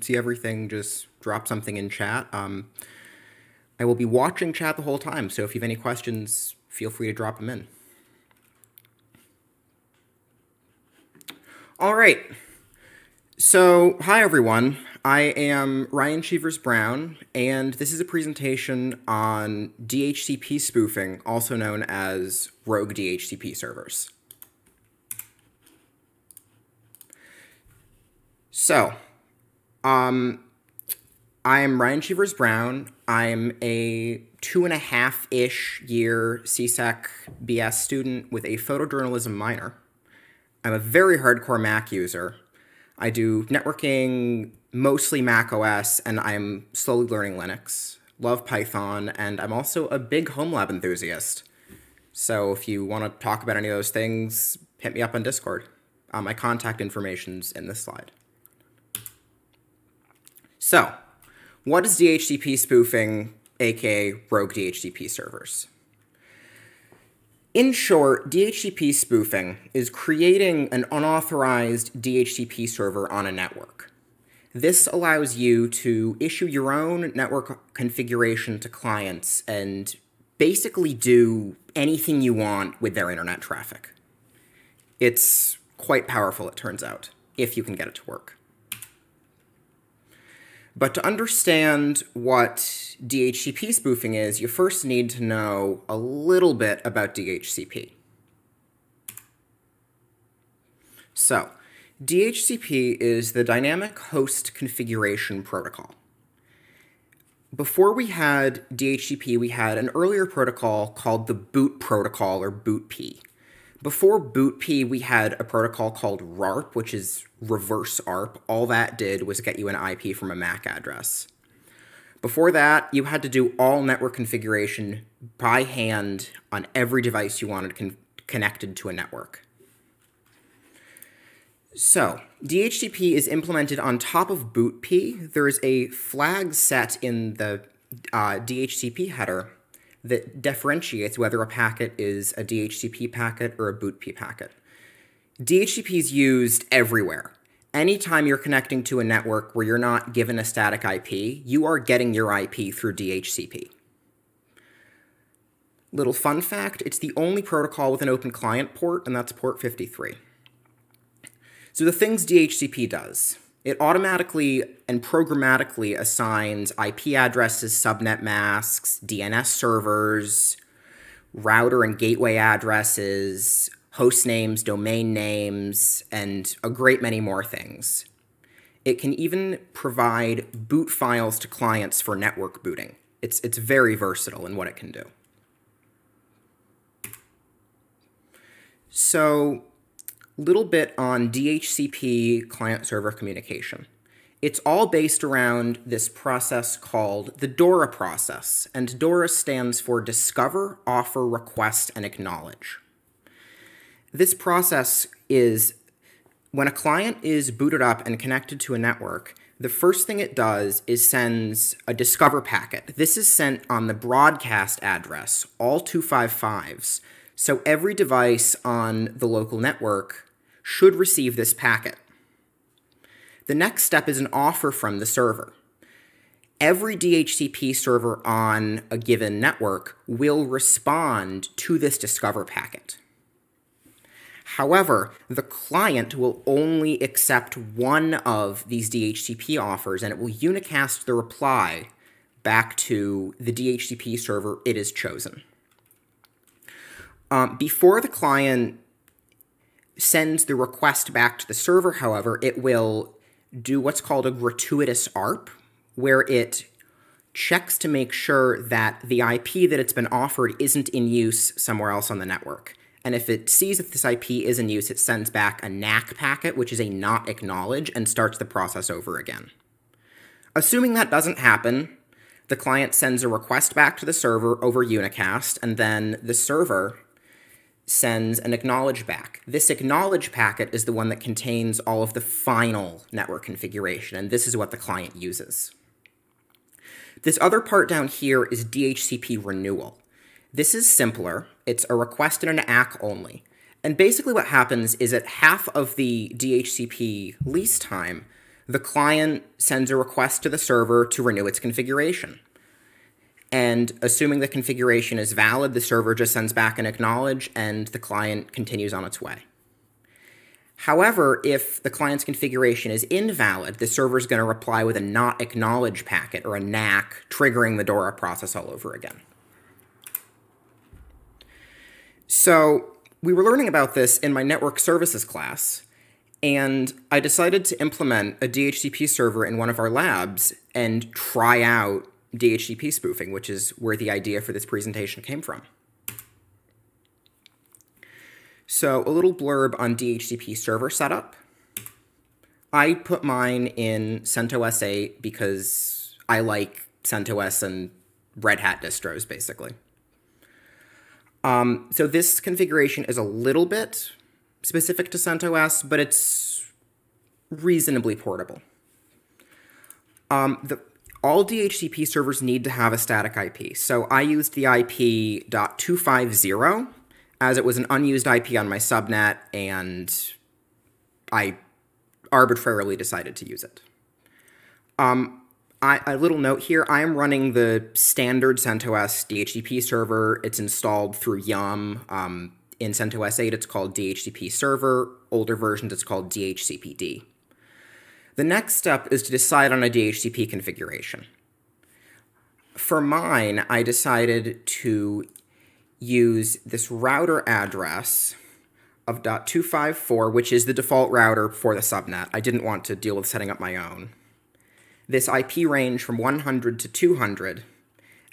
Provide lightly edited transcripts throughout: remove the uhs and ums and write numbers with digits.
see everything, just drop something in chat. I will be watching chat the whole time, so if you have any questions, feel free to drop them in. All right. So, hi everyone. I am Ryan Cheevers-Brown, and this is a presentation on DHCP spoofing, also known as rogue DHCP servers. So, I am Ryan Cheevers-Brown. I'm a 2.5-ish year CSEC BS student with a photojournalism minor. I'm a very hardcore Mac user. I do networking, mostly Mac OS, and I'm slowly learning Linux. Love Python, and I'm also a big home lab enthusiast. So if you want to talk about any of those things, hit me up on Discord. My contact information's in this slide. So, what is DHCP spoofing, aka rogue DHCP servers? In short, DHCP spoofing is creating an unauthorized DHCP server on a network. This allows you to issue your own network configuration to clients and basically do anything you want with their internet traffic. It's quite powerful, it turns out, if you can get it to work. But to understand what DHCP spoofing is, you first need to know a little bit about DHCP. So, DHCP is the Dynamic Host Configuration Protocol. Before we had DHCP, we had an earlier protocol called the boot protocol, or BootP. Before BootP, we had a protocol called RARP, which is reverse ARP. All that did was get you an IP from a MAC address. Before that, you had to do all network configuration by hand on every device you wanted connected to a network. So, DHCP is implemented on top of BootP. There is a flag set in the DHCP header that differentiates whether a packet is a DHCP packet or a BootP packet. DHCP is used everywhere. Anytime you're connecting to a network where you're not given a static IP, you are getting your IP through DHCP. Little fun fact, it's the only protocol with an open client port, and that's port 53. So the things DHCP does. It automatically and programmatically assigns IP addresses, subnet masks, DNS servers, router and gateway addresses, host names, domain names, and a great many more things. It can even provide boot files to clients for network booting. It's very versatile in what it can do. So, little bit on DHCP client-server communication. It's all based around this process called the DORA process, and DORA stands for Discover, Offer, Request, and Acknowledge. This process is when a client is booted up and connected to a network, the first thing it does is sends a Discover packet. This is sent on the broadcast address, all 255s. So every device on the local network should receive this packet. The next step is an offer from the server. Every DHCP server on a given network will respond to this Discover packet. However, the client will only accept one of these DHCP offers, and it will unicast the reply back to the DHCP server it has chosen. Before the client sends the request back to the server, however, it will do what's called a gratuitous ARP, where it checks to make sure that the IP that it's been offered isn't in use somewhere else on the network. And if it sees that this IP is in use, it sends back a NAC packet, which is a not acknowledge, and starts the process over again. Assuming that doesn't happen, the client sends a request back to the server over unicast, and then the server sends an acknowledge back. This acknowledge packet is the one that contains all of the final network configuration, and this is what the client uses. This other part down here is Dhcp Renewal. This is simpler. It's a request and an ACK only. And basically what happens is at half of the DHCP lease time, the client sends a request to the server to renew its configuration. And assuming the configuration is valid, the server just sends back an acknowledge, and the client continues on its way. However, if the client's configuration is invalid, the server is going to reply with a not acknowledge packet, or a NAK, triggering the DORA process all over again. So we were learning about this in my network services class, and I decided to implement a DHCP server in one of our labs and try out DHCP spoofing, which is where the idea for this presentation came from. So a little blurb on DHCP server setup. I put mine in CentOS 8 because I like CentOS and Red Hat distros, basically. So this configuration is a little bit specific to CentOS, but it's reasonably portable. All DHCP servers need to have a static IP. So I used the IP .250 as it was an unused IP on my subnet, and I arbitrarily decided to use it. A little note here, I am running the standard CentOS DHCP server. It's installed through Yum. In CentOS 8, it's called DHCP server. Older versions, it's called DHCPD. The next step is to decide on a DHCP configuration. For mine, I decided to use this router address of .254, which is the default router for the subnet. I didn't want to deal with setting up my own. This IP range from 100 to 200,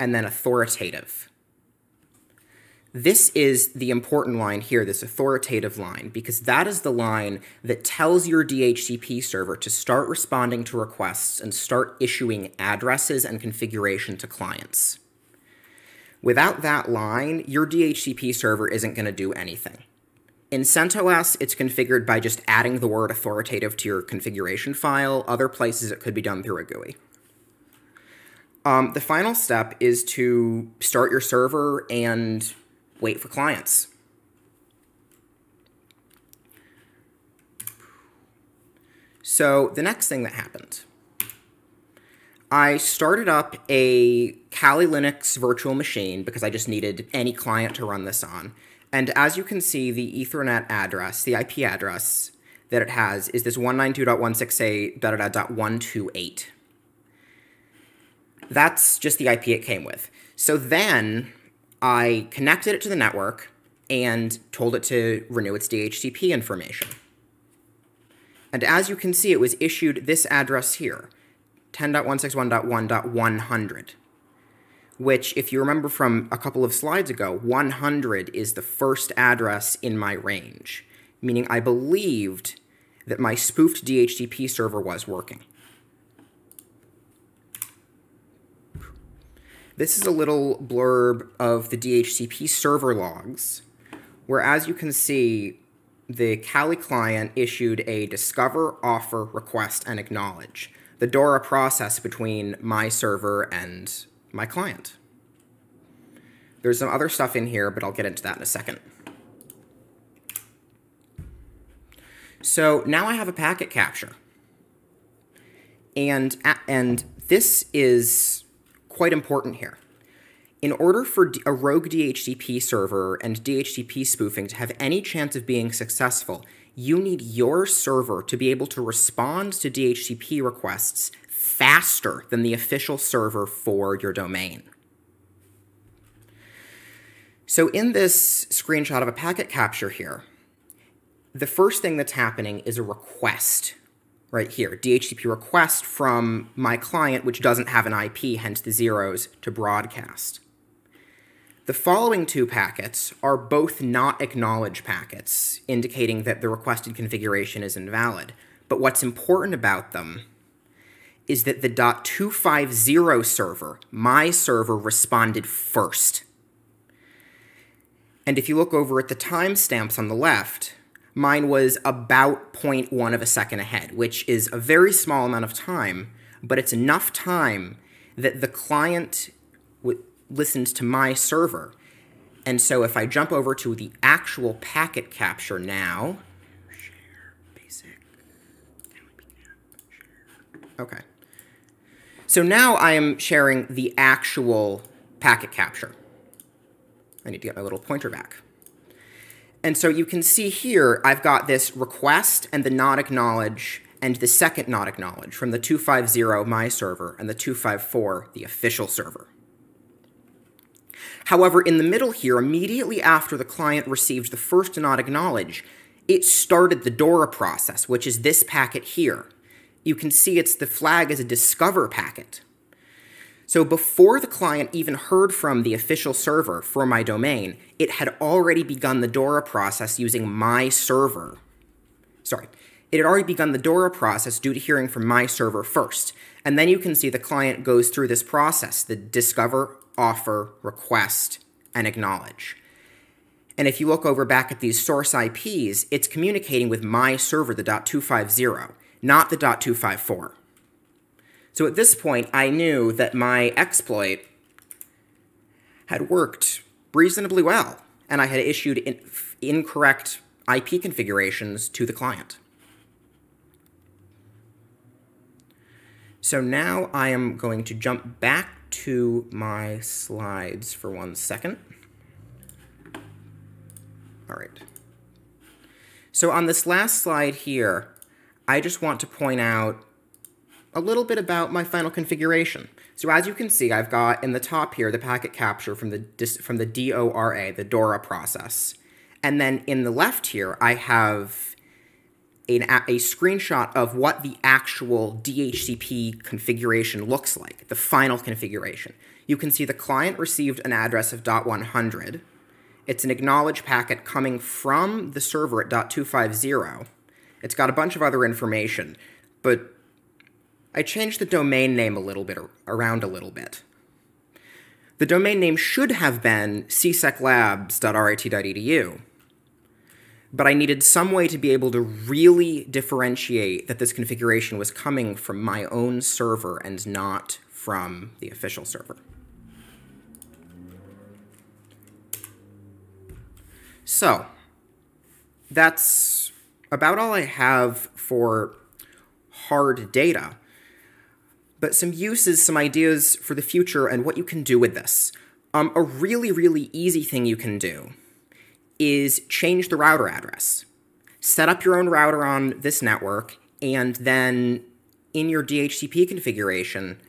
and then authoritative. This is the important line here, this authoritative line, because that is the line that tells your DHCP server to start responding to requests and start issuing addresses and configuration to clients. Without that line, your DHCP server isn't going to do anything. In CentOS, it's configured by just adding the word authoritative to your configuration file. Other places, it could be done through a GUI. The final step is to start your server and wait for clients. So the next thing that happened, I started up a Kali Linux virtual machine because I just needed any client to run this on. And as you can see, the Ethernet address, the IP address that it has is this 192.168.128. That's just the IP it came with. So then I connected it to the network and told it to renew its DHCP information. And as you can see, it was issued this address here, 10.161.1.100, which, if you remember from a couple of slides ago, 100 is the first address in my range, meaning I believed that my spoofed DHCP server was working. This is a little blurb of the DHCP server logs, where, as you can see, the Kali client issued a discover, offer, request, and acknowledge, the DORA process between my server and my client. There's some other stuff in here, but I'll get into that in a second. So now I have a packet capture. And this is quite important here. In order for a rogue DHCP server and DHCP spoofing to have any chance of being successful, you need your server to be able to respond to DHCP requests faster than the official server for your domain. So in this screenshot of a packet capture here, the first thing that's happening is a request right here, DHCP request from my client, which doesn't have an IP, hence the zeros, to broadcast. The following two packets are both not acknowledge packets, indicating that the requested configuration is invalid. But what's important about them is that the .250 server, my server, responded first. And if you look over at the timestamps on the left, mine was about 0.1 of a second ahead, which is a very small amount of time, but it's enough time that the client listens to my server. And so if I jump over to the actual packet capture now, share, basic, Okay. So now I am sharing the actual packet capture. I need to get my little pointer back. And so you can see here, I've got this request and the not acknowledge and the second not acknowledge from the 250 my server and the 254 the official server. However, in the middle here, immediately after the client received the first not acknowledge, it started the DORA process, which is this packet here. You can see the flag is a discover packet. So before the client even heard from the official server for my domain, it had already begun the DORA process using my server. Sorry, it had already begun the DORA process due to hearing from my server first. And then you can see the client goes through this process, the discover, offer, request, and acknowledge. And if you look over back at these source IPs, it's communicating with my server, the .250, not the .254. So at this point, I knew that my exploit had worked reasonably well, and I had issued incorrect IP configurations to the client. So now I am going to jump back to my slides for 1 second. All right. So on this last slide here, I just want to point out a little bit about my final configuration. So as you can see, I've got in the top here the packet capture from the DORA, the DORA process. And then in the left here, I have a screenshot of what the actual DHCP configuration looks like, the final configuration. You can see the client received an address of .100. It's an acknowledge packet coming from the server at .250. It's got a bunch of other information, but I changed the domain name around a little bit. The domain name should have been cseclabs.rit.edu, but I needed some way to be able to really differentiate that this configuration was coming from my own server and not from the official server. So that's about all I have for hard data, but some uses, some ideas for the future and what you can do with this. A really, really easy thing you can do is change the router address. Set up your own router on this network, and then in your DHCP configuration,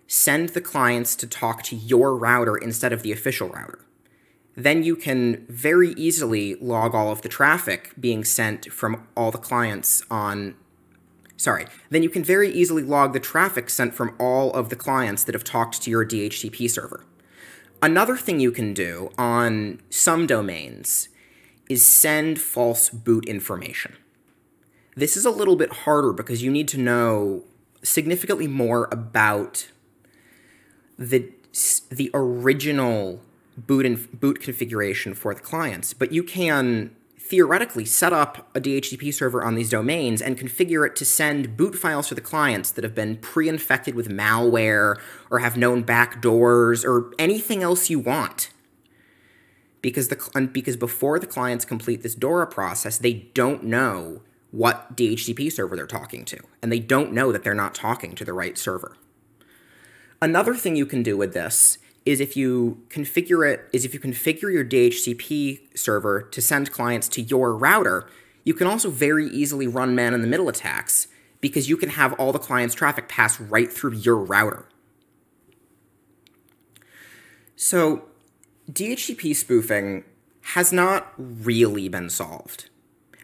send the clients to talk to your router instead of the official router. Then you can very easily log all of the traffic being sent from all the clients on... Then you can very easily log the traffic sent from all of the clients that have talked to your DHCP server. Another thing you can do on some domains is send false boot information. This is a little bit harder because you need to know significantly more about the original boot configuration for the clients, but you can theoretically set up a DHCP server on these domains and configure it to send boot files to the clients that have been pre-infected with malware or have known backdoors or anything else you want. Because before the clients complete this DORA process, they don't know what DHCP server they're talking to, and they don't know that they're not talking to the right server. Another thing you can do with this is if you configure your DHCP server to send clients to your router, you can also very easily run man-in-the-middle attacks because you can have all the client's traffic pass right through your router. So DHCP spoofing has not really been solved.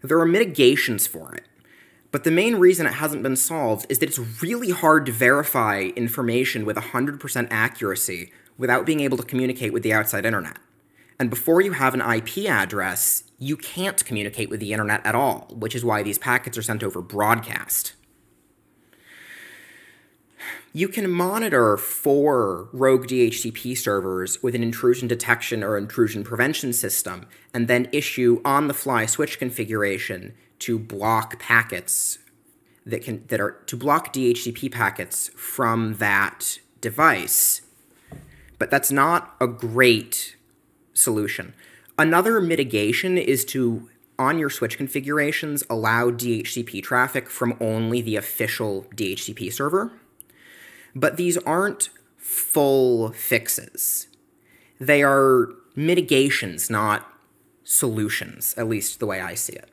There are mitigations for it, but the main reason it hasn't been solved is that it's really hard to verify information with 100% accuracy without being able to communicate with the outside internet. And before you have an IP address, you can't communicate with the internet at all, which is why these packets are sent over broadcast. You can monitor 4 rogue DHCP servers with an intrusion detection or intrusion prevention system, and then issue on-the-fly switch configuration to block packets to block DHCP packets from that device. But that's not a great solution. Another mitigation is to on your switch configurations allow DHCP traffic from only the official DHCP server, but these aren't full fixes. They are mitigations, not solutions, at least the way I see it.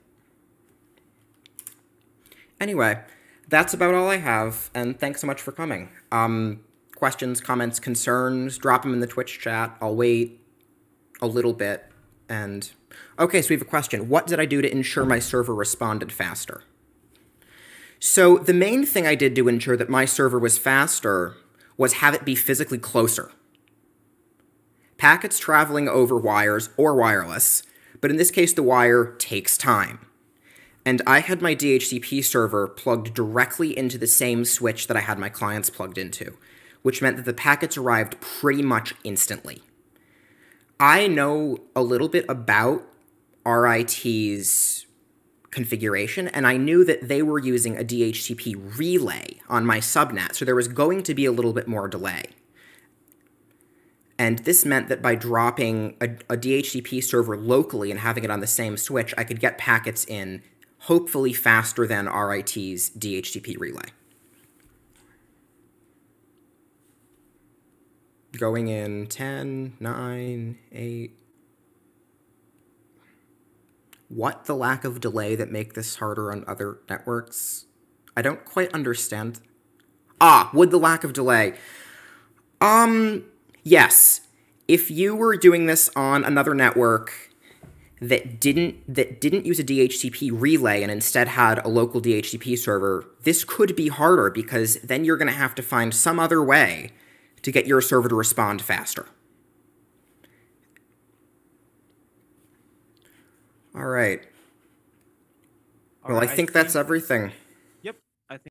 Anyway, that's about all I have, and thanks so much for coming. Questions, comments, concerns, drop them in the Twitch chat. I'll wait a little bit, and... Okay, so we have a question. What did I do to ensure my server responded faster? So the main thing I did to ensure that my server was faster was have it be physically closer. Packets traveling over wires or wireless, but in this case the wire takes time. And I had my DHCP server plugged directly into the same switch that I had my clients plugged into, which meant that the packets arrived pretty much instantly. I know a little bit about RIT's configuration, and I knew that they were using a DHCP relay on my subnet, so there was going to be a little bit more delay. And this meant that by dropping a DHCP server locally and having it on the same switch, I could get packets in hopefully faster than RIT's DHCP relay. Going in 10, 9, 8... What the lack of delay that make this harder on other networks? I don't quite understand. Would the lack of delay. Yes. If you were doing this on another network that didn't use a DHCP relay and instead had a local DHCP server, this could be harder because then you're going to have to find some other way to get your server to respond faster. All right. Well, I think that's everything.